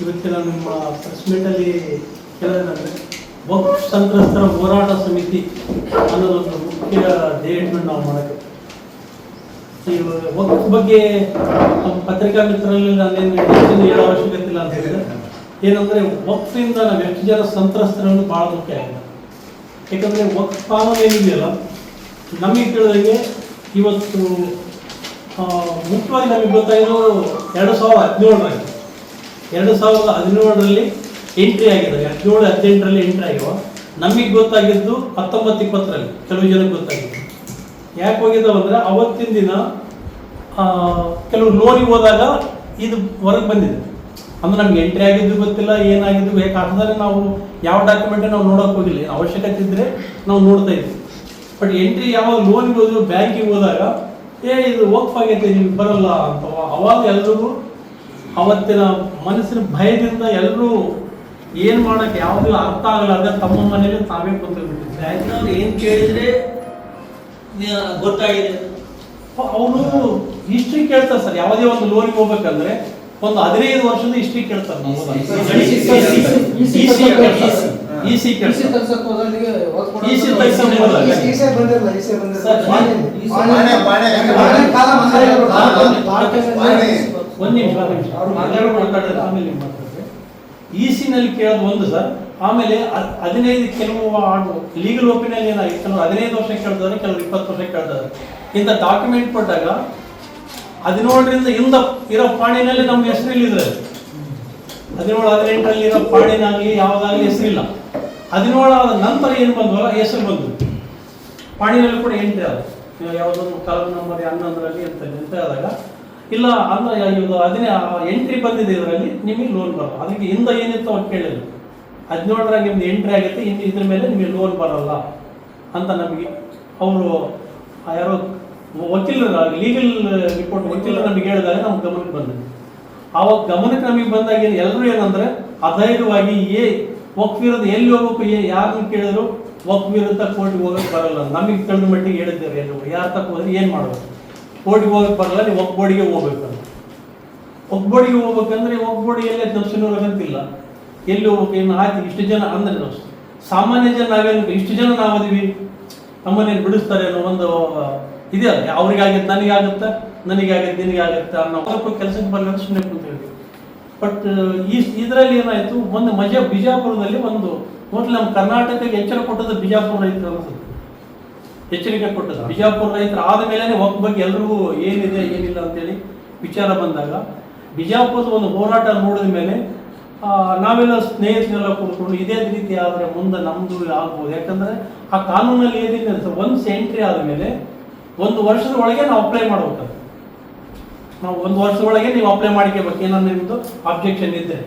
ಇವತ್ತಿನ ನಿಮ್ಮ ಪ್ರೆಸ್ ಮೀಟಲ್ಲಿ ಕೇಳೋದಂದರೆ ವಕ್ಫ್ ಸಂತ್ರಸ್ತರ ಹೋರಾಟ ಸಮಿತಿ ಅನ್ನೋದೊಂದು ಮುಖ್ಯ ಧ್ಯೇಯವನ್ನು ನಾವು ಮಾಡೋಕ್ಕೆ ಈ ವಕ್ಫ್ ಬಗ್ಗೆ ನಮ್ಮ ಪತ್ರಿಕಾ ಮಿತ್ರರಲ್ಲಿ ನಾನೇನು ಹೆಚ್ಚಿನ ಹೇಳೋ ಅವಶ್ಯಕತೆ ಇಲ್ಲ ಅಂತ ಹೇಳಿದ್ರೆ ಏನಂದರೆ ವಕ್ಫಿಂದ ನಾವು ಎಷ್ಟು ಜನ ಸಂತ್ರಸ್ತರನ್ನು ಭಾಳ ಮುಖ್ಯ ಆಗಿದೆ. ಯಾಕಂದರೆ ವಕ್ಫ್ ಕಾನೂನು ಏನಿದೆಯಲ್ಲ ನಮಗೆ ತಿಳಿದಂಗೆ ಇವತ್ತು ಮುಖ್ಯವಾಗಿ ನಮಗೆ ಗೊತ್ತಾಯಿತು 2017ರಲ್ಲಿ ಎಂಟ್ರಿ ಆಗಿದೆ, 17-18ರಲ್ಲಿ ಎಂಟ್ರಿ ಆಗಿವ. ನಮಗೆ ಗೊತ್ತಾಗಿದ್ದು 19-20ರಲ್ಲಿ ಕೆಲವು ಜನಕ್ಕೆ ಗೊತ್ತಾಗಿದ್ದು. ಯಾಕೆ ಹೋಗಿದ್ದಾವೆ ಅಂದರೆ ಅವತ್ತಿನ ದಿನ ಕೆಲವು ಲೋನಿಗೆ ಹೋದಾಗ ಇದು ಹೊರಗೆ ಬಂದಿದೆ. ಅಂದ್ರೆ ನಮ್ಗೆ ಎಂಟ್ರಿ ಆಗಿದ್ದು ಗೊತ್ತಿಲ್ಲ, ಏನಾಗಿದ್ದು ಯಾಕಂದರೆ ನಾವು ಯಾವ ಡಾಕ್ಯುಮೆಂಟ್ ನಾವು ನೋಡೋಕೆ ಹೋಗಿಲ್ಲ. ಅವಶ್ಯಕತೆ ಇದ್ದರೆ ನಾವು ನೋಡ್ತಾ ಇದ್ವಿ. ಬಟ್ ಎಂಟ್ರಿ ಯಾವಾಗ ಲೋನ್ಗೆ ಹೋದ್ರು ಬ್ಯಾಂಕಿಗೆ ಹೋದಾಗ ಇದು ವಕ್ಫ್ ಆಗೈತೆ ನಿಮ್ಗೆ ಬರಲ್ಲ ಅಂತ ಅವಾಗ ಎಲ್ರಿಗೂ ಅವತ್ತಿನ ಮನಸ್ಸಿನ ಭಯದಿಂದ ಎಲ್ಲರೂ ಏನು ಮಾಡೋಕ್ಕೆ ಯಾವುದೂ ಅರ್ಥ ಆಗಲಾರ್ದೆ ತಮ್ಮ ಮನೇಲಿ ತಾವೇ ಕುಂತ್ಕೊಂಡ್ಬಿಟ್ಟಿದ್ರು. ಬ್ಯಾಂಕ್ನವ್ರು ಏನು ಕೇಳಿದ್ರೆ ಗೊತ್ತಾಗಿದೆ. ಅವರು ಹಿಸ್ಟ್ರಿ ಕೇಳ್ತಾರೆ ಸರ್. ಯಾವುದೇ ಒಂದು ಲೋನ್ಗೆ ಹೋಗ್ಬೇಕಂದ್ರೆ ಒಂದು 15 ವರ್ಷದ ಹಿಸ್ಟ್ರಿ ಕೇಳ್ತಾರೆ. ಇಸಿನಲ್ಲಿ ಕೇಳೋದು ಒಂದು ಸರ್. ಆಮೇಲೆ 15 ಕೆಲವು ಲೀಗಲ್ ಒಪಿನಿಯನ್ ಏನಾಗಿ ಕೆಲವರು 15 ವರ್ಷ ಕೇಳ್ತಾರೆ, ಕೆಲವರು 20 ವರ್ಷ ಕೇಳ್ತಾರೆ. ಇಂಥ ಡಾಕ್ಯುಮೆಂಟ್ ಕೊಟ್ಟಾಗ 17ರಿಂದ ಹಿಂದ ಇರೋ ಪಾಣಿನಲ್ಲಿ ನಮ್ಮ ಹೆಸರಿಲ್ಲಿದ್ರೆ 17-18ರಲ್ಲಿ ಇರೋ ಪಾಣಿನಾಗಲಿ ಯಾವುದಾಗಲಿ ಹೆಸರಿಲ್ಲ. 17 ಆದ ನಂತರ ಏನು ಬಂದ್ವಲ್ಲ ಹೆಸರು ಬಂದು ಪಾಣಿನಲ್ಲಿ ಕೂಡ ಎಂಟ್ರಿ ಆದ ಯಾವುದೊಂದು ಕಾಲಮ್ ನಂಬರ್ 11ರಲ್ಲಿ ಎಂತ ಆದಾಗ ಇಲ್ಲ ಅಂದ್ರೆ ಇದು ಎಂಟ್ರಿ ಬಂದಿದೆ ಇದರಲ್ಲಿ ನಿಮಗೆ ಲೋನ್ ಬರಲ್ಲ. ಅದಕ್ಕೆ ಹಿಂದೆ ಏನಿತ್ತು ಅವ್ರು ಕೇಳಿಲ್ಲ. 17ರಾಗ ನಿಮ್ದು ಎಂಟ್ರಿ ಆಗುತ್ತೆ, ಇನ್ನು ಇದ್ರ ಮೇಲೆ ನಿಮಗೆ ಲೋನ್ ಬರಲ್ಲ ಅಂತ ನಮಗೆ ಅವರು ಯಾರೋ ವಕೀಲರು ಲೀಗಲ್ ರಿಪೋರ್ಟ್ ವಕೀಲರು ನಮಗೆ ಹೇಳಿದಾಗ ನಮ್ಗೆ ಗಮನಕ್ಕೆ ಬಂದಿದೆ. ಆವಾಗ ಗಮನಕ್ಕೆ ನಮಗೆ ಬಂದಾಗ ಎಲ್ಲರೂ ಏನಂದ್ರೆ ಅಧೈರ್ಯವಾಗಿ ವಕ್ಫ್ ವಿರುದ್ಧ ಎಲ್ಲಿ ಹೋಗ್ಬೇಕು, ಯಾರನ್ನ ಕೇಳಿದ್ರು ವಕ್ಫ್ ವಿರುದ್ಧ ಕೋರ್ಟಿಗೆ ಹೋಗಕ್ಕೆ ಬರಲ್ಲ. ನಮಗೆ ತಿಳಿದ ಮಟ್ಟಿಗೆ ಹೇಳಿದ್ದೇವೆ ಎಲ್ಲರೂ ಯಾರ ತಕ್ಕ ಹೋದ್ರೆ ಏನು ಮಾಡಬೇಕು, ಕೋರ್ಟಿಗೆ ಹೋಗಕ್ಕೆ ಬರಲ್ಲ, ನೀವು ವಕ್ಫ್ ಬೋರ್ಡಿಗೆ ಹೋಗ್ಬೇಕಂತ. ವಕ್ಫ್ ಬೋರ್ಡಿಗೆ ಹೋಗ್ಬೇಕಂದ್ರೆ ವಕ್ಫ್ ಬೋರ್ಡ್ ಎಲ್ಲೇ ನರ್ಸಿನೂರಾಗಂತಿಲ್ಲ, ಎಲ್ಲಿ ಹೋಗ್ಬೇಕು, ಇನ್ನು ಆಯ್ತು ಇಷ್ಟು ಜನ ಅಂದ್ರೆ ನಾವು ಸಾಮಾನ್ಯ ಜನ ನಾವೇನು ಇಷ್ಟು ಜನ ನಾವದೀವಿ ನಮ್ಮನೇನು ಬಿಡಿಸ್ತಾರೆ ಅನ್ನೋ ಒಂದು ಇದೆಯಲ್ಲ. ಅವ್ರಿಗಾಗುತ್ತೆ ನನಗಾಗುತ್ತೆ, ನನಗಾಗುತ್ತೆ ನಿನಗಾಗುತ್ತೆ ಅನ್ನೋ ಕೆಲಸಕ್ಕೆ ಬರಲ್ಲ ಸುಮ್ಮನೆ ಕುಂತೀವಿ. ಬಟ್ ಇದರಲ್ಲಿ ಏನಾಯಿತು, ಒಂದು ಬಿಜಾಪುರದಲ್ಲಿ ಒಂದು ಮೊದಲು ನಮ್ಮ ಕರ್ನಾಟಕಕ್ಕೆ ಎಚ್ಚರ ಕೊಟ್ಟದ್ದು ಬಿಜಾಪುರ ರೈತರು ಅನ್ಸುತ್ತೆ. ಎಚ್ಚರಿಕೆ ಕೊಟ್ಟದ್ದು ಬಿಜಾಪುರ ರೈತರು ಆದ ಮೇಲೆ ವಕ್ಫ್ ಬಗ್ಗೆ ಎಲ್ರಿಗೂ ಏನಿದೆ ಏನಿಲ್ಲ ಅಂತೇಳಿ ವಿಚಾರ ಬಂದಾಗ ಬಿಜಾಪುರದ ಒಂದು ಹೋರಾಟ ನೋಡಿದ ಮೇಲೆ ನಾವೆಲ್ಲ ಸ್ನೇಹಿತರೆಲ್ಲ ಕೂತ್ಕೊಂಡು ಇದೇ ರೀತಿ ಆದರೆ ಮುಂದೆ ನಮ್ಮದು ಆಗ್ಬೋದು. ಯಾಕಂದರೆ ಆ ಕಾನೂನಲ್ಲಿ ಏನಿದೆ ಅಂತ ಒನ್ಸ್ ಎಂಟ್ರಿ ಆದಮೇಲೆ 1 ವರ್ಷದ ಒಳಗೆ ನಾವು ಅಪ್ಲೈ ಮಾಡ್ಬೇಕು. ನಾವು 1 ವರ್ಷದೊಳಗೆ ನೀವು ಅಪ್ಲೈ ಮಾಡ್ಕೋಬೇಕು ಏನಾದ್ರು ನಿಮ್ಮದು ಅಬ್ಜೆಕ್ಷನ್ ಇದ್ದರೆ.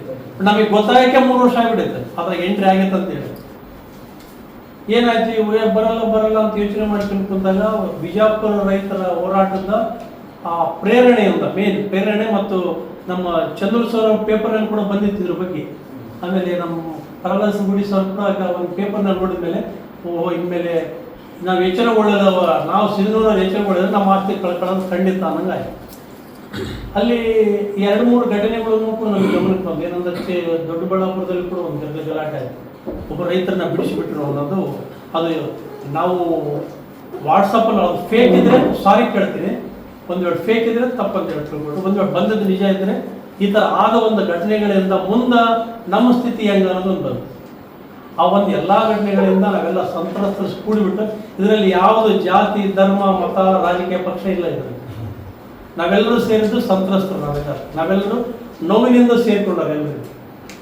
ನಮಗೆ ಗೊತ್ತಾಗಕ್ಕೆ 3 ವರ್ಷ ಆಗಿಬಿಡುತ್ತೆ ಅದ್ರಾಗ ಎಂಟ್ರಿ ಆಗೈತೆ ಅಂತೇಳಿ. ಏನಾಯ್ತು ಬರಲ್ಲ ಅಂತ ಯೋಚನೆ ಮಾಡ್ಕೊಂಡು ಕುಂತಾಗ ಬಿಜಾಪುರ ರೈತರ ಹೋರಾಟದ ಪ್ರೇರಣೆಯಿಂದ ಮೇನ್ ಪ್ರೇರಣೆ ಮತ್ತು ನಮ್ಮ ಚಂದ್ರು ಸರ್ ಪೇಪರ್ನಲ್ಲಿ ಕೂಡ ಬಂದಿತ್ತು ಇದ್ರ ಬಗ್ಗೆ. ಆಮೇಲೆ ನಮ್ಮ ಪ್ರಹ್ಲಾದ್ ಗುಡಿ ಸರ್ ಕೂಡ ಒಂದು ಪೇಪರ್ನಲ್ಲಿ ನೋಡಿದ ಮೇಲೆ ಇನ್ಮೇಲೆ ನಾವು ಎಚ್ಚರಗೊಳ್ಳೋದವ, ನಾವು ಸಿರಿನೂರಲ್ಲಿ ಎಚ್ಚರಗೊಳ್ಳೋದ್ರೆ ನಮ್ಮ ಆಸ್ತಿ ಕಳ್ಕೊಳ್ಳೋದು ಖಂಡಿತ ಅನ್ನಂಗೆ ಆಯ್ತು. ಅಲ್ಲಿ 2-3 ಘಟನೆಗಳನ್ನು ಕೂಡ ನಮಗೆ ಗಮನಕ್ಕೆ ಬಂದು ಏನಂದ್ರೆ ದೊಡ್ಡಬಳ್ಳಾಪುರದಲ್ಲಿ ಕೂಡ ಒಂದು ಗಲಾಟೆ ಆಯಿತು. ಒಬ್ಬ ರೈತರನ್ನ ಬಿಡಿಸಿಬಿಟ್ರು ಅನ್ನೋದು. ಅದು ನಾವು ವಾಟ್ಸಪ್ಪಲ್ಲಿ ಅದು ಫೇಕ್ ಇದ್ರೆ ಸಾರಿ ಕೇಳ್ತೀನಿ, ಒಂದು ವೇಳೆ ಫೇಕ್ ಇದ್ರೆ ತಪ್ಪಂತ ಹೇಳ್ಕೊಳ್ಬೋದು, ಒಂದು ವೇಳೆ ಬಂದದ್ದು ನಿಜ ಇದ್ರೆ ಈ ಥರ ಆದ ಒಂದು ಘಟನೆಗಳಿಂದ ಮುಂದೆ ನಮ್ಮ ಸ್ಥಿತಿ ಹೆಂಗೆ ಅನ್ನೋದು ಒಂದು ಬಂತು. ಆ ಒಂದು ಎಲ್ಲ ಘಟನೆಗಳಿಂದ ನಾವೆಲ್ಲ ಸಂತ್ರಸ್ತರು ಕೂಡಿಬಿಟ್ಟು ಇದರಲ್ಲಿ ಯಾವುದು ಜಾತಿ ಧರ್ಮ ಮತ ರಾಜಕೀಯ ಪಕ್ಷ ಇಲ್ಲ. ಇದರಲ್ಲಿ ನಾವೆಲ್ಲರೂ ಸೇರಿದ್ದು ಸಂತ್ರಸ್ತರು. ನಾವೆಲ್ಲರೂ ನೋವಿನಿಂದ ಸೇರಿಕೊಂಡಾರೆಲ್ಲರೂ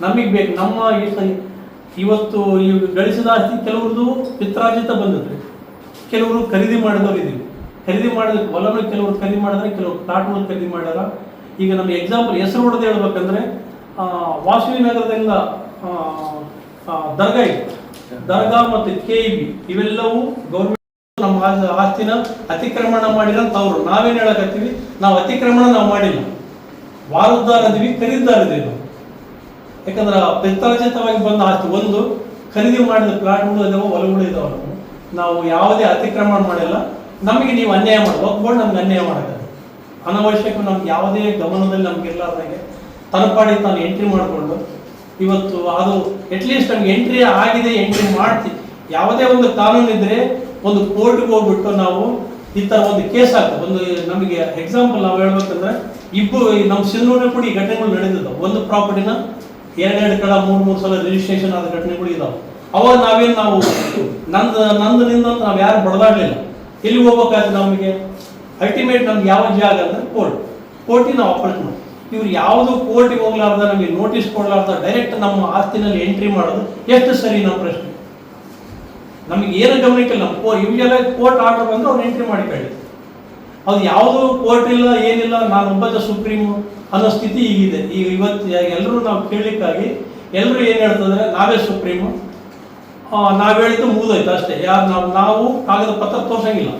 ನಮಗೆ ಬೇಕು ನಮ್ಮ ಇವತ್ತು ಈ ಗಳಿಸಿದ ಆಸ್ತಿ ಕೆಲವ್ರದ್ದು ಪಿತ್ರಾರ್ಜಿತ ಬಂದಿದ್ರಿ, ಕೆಲವರು ಖರೀದಿ ಮಾಡಿದವ್ರು ಇದೀವಿ. ಖರೀದಿ ಮಾಡಿದಕ್ಕೆ ಹೊಲನೂ ಕೆಲವರು ಖರೀದಿ ಮಾಡಿದ್ರೆ, ಕೆಲವರು ಪ್ಲಾಟ್ಗಳು ಖರೀದಿ ಮಾಡ್ಯಾರ. ಈಗ ನಮಗೆ ಎಕ್ಸಾಂಪಲ್ ಹೆಸರು ಹೊಡೆದು ಹೇಳ್ಬೇಕಂದ್ರೆ ವಾಸವಿ ನಗರದಿಂದ ದರ್ಗಾ ಮತ್ತು KEB ಇವೆಲ್ಲವೂ ಗೌರ್ಮೆಂಟ್ ನಮ್ಮ ಆಸ್ತಿನ ಅತಿಕ್ರಮಣ ಮಾಡಿರಂತ ಅವರು. ನಾವೇನು ಹೇಳಕತ್ತೀವಿ, ನಾವು ಅತಿಕ್ರಮಣ ನಾವು ಮಾಡಿಲ್ಲ, ವಾರದ್ದಾರ ಇದೀವಿ, ಖರೀದಿದಾರ ಇದೀವಿ ನಾವು. ಯಾಕಂದ್ರೆ ಪಿತ್ರಾರ್ಜಿತವಾಗಿ ಬಂದ ಆಸ್ತಿ ಒಂದು ಖರೀದಿ ಮಾಡಿದ ಪ್ಲಾಟ್ಗಳು ಇದಾವೆ, ಹೊಲಗಳು ಇದಾವೆ. ನಾವು ಯಾವುದೇ ಅತಿಕ್ರಮಣ ಮಾಡಿಲ್ಲ. ನಮಗೆ ನೀವು ಅನ್ಯಾಯ ಮಾಡಿ ವಕ್ಫ್ ಬೋರ್ಡ್ ನಮ್ಗೆ ಅನ್ಯಾಯ ಮಾಡಕ್ಕೆ ಅನವಶ್ಯಕ ನಮ್ಗೆ ಯಾವುದೇ ಗಮನದಲ್ಲಿ ನಮ್ಗೆ ಇರ್ಲಾರ್ದಾಗೆ ತನ್ನ ಪಾಡಿಗೆ ತಾನು ಎಂಟ್ರಿ ಮಾಡಿಕೊಂಡು ಇವತ್ತು ಅದು ಅಟ್ಲೀಸ್ಟ್ ನಮ್ಗೆ ಎಂಟ್ರಿ ಆಗಿದೆ, ಎಂಟ್ರಿ ಮಾಡ್ತೀವಿ. ಯಾವುದೇ ಒಂದು ಕಾನೂನು ಇದ್ರೆ ಒಂದು ಕೋರ್ಟ್ಗೆ ಹೋಗ್ಬಿಟ್ಟು ನಾವು ಈ ತರ ಒಂದು ಕೇಸ್ ಹಾಕೋ, ಒಂದು ನಮಗೆ ಎಕ್ಸಾಂಪಲ್ ನಾವು ಹೇಳ್ಬೇಕಂದ್ರೆ ಇಬ್ಬರು ನಮ್ಮ ಸಿಂಧೂರಿನ ಕೂಡ ಈ ಘಟನೆಗಳು ನಡೆದಿದ್ದಾವೆ. ಒಂದು ಪ್ರಾಪರ್ಟಿನ ಎರಡೆರಡು ಕಡೆ ಮೂರು ಸಲ ರಿಜಿಸ್ಟ್ರೇಷನ್ ಆದ ಘಟನೆಗಳು ಇದಾವೆ. ಅವಾಗ ನಾವು ನಂದಿನಿಂದ ನಾವು ಯಾರು ಬಡದಾಡ್ಲಿಲ್ಲ. ಎಲ್ಲಿ ಹೋಗ್ಬೇಕಾದ್ರೆ ನಮಗೆ ಅಲ್ಟಿಮೇಟ್ ನಮ್ಗೆ ಯಾವ ಜಾಗ ಅಂದ್ರೆ ಕೋರ್ಟಿಗೆ ನಾವು ಅಪ್ರೋಚ್ ಮಾಡಿ. ಇವ್ರು ಯಾವುದು ಕೋರ್ಟಿಗೆ ಹೋಗ್ಲಾರ್ದ ನಮಗೆ ನೋಟಿಸ್ ಕೊಡ್ಲಾರ್ದ ಡೈರೆಕ್ಟ್ ನಮ್ಮ ಆಸ್ತಿನಲ್ಲಿ ಎಂಟ್ರಿ ಮಾಡೋದು ಎಷ್ಟು ಸರಿ? ನಮ್ಮ ಪ್ರಶ್ನೆ ನಮಗೆ ಏನು ಗಮನಕ್ಕಿಲ್ಲ. ನಮ್ಮ ಇವೆಲ್ಲ ಕೋರ್ಟ್ ಆರ್ಡರ್ ಬಂದ್ರೆ ಅವ್ರು ಎಂಟ್ರಿ ಮಾಡಿಕೊಳ್ಳಿ. ಅದು ಯಾವುದು ಕೋರ್ಟ್ ಇಲ್ಲ, ಏನಿಲ್ಲ, ನಾನು ಒಬ್ಬ ಸುಪ್ರೀಂ ಅನ್ನೋ ಸ್ಥಿತಿ ಈಗಿದೆ. ಈಗ ಇವತ್ತು ಎಲ್ಲರೂ ನಾವು ಕೇಳಲಿಕ್ಕಾಗಿ ಎಲ್ಲರೂ ಏನು ಹೇಳ್ತಂದ್ರೆ ನಾವೇ ಸುಪ್ರೀಮು, ನಾವು ಹೇಳಿದ್ದು ಮುಗಿದೋಯ್ತು ಅಷ್ಟೇ. ನಾವು ಕಾಗದ ಪತ್ರ ತೋರ್ಸಂಗಿಲ್ಲ.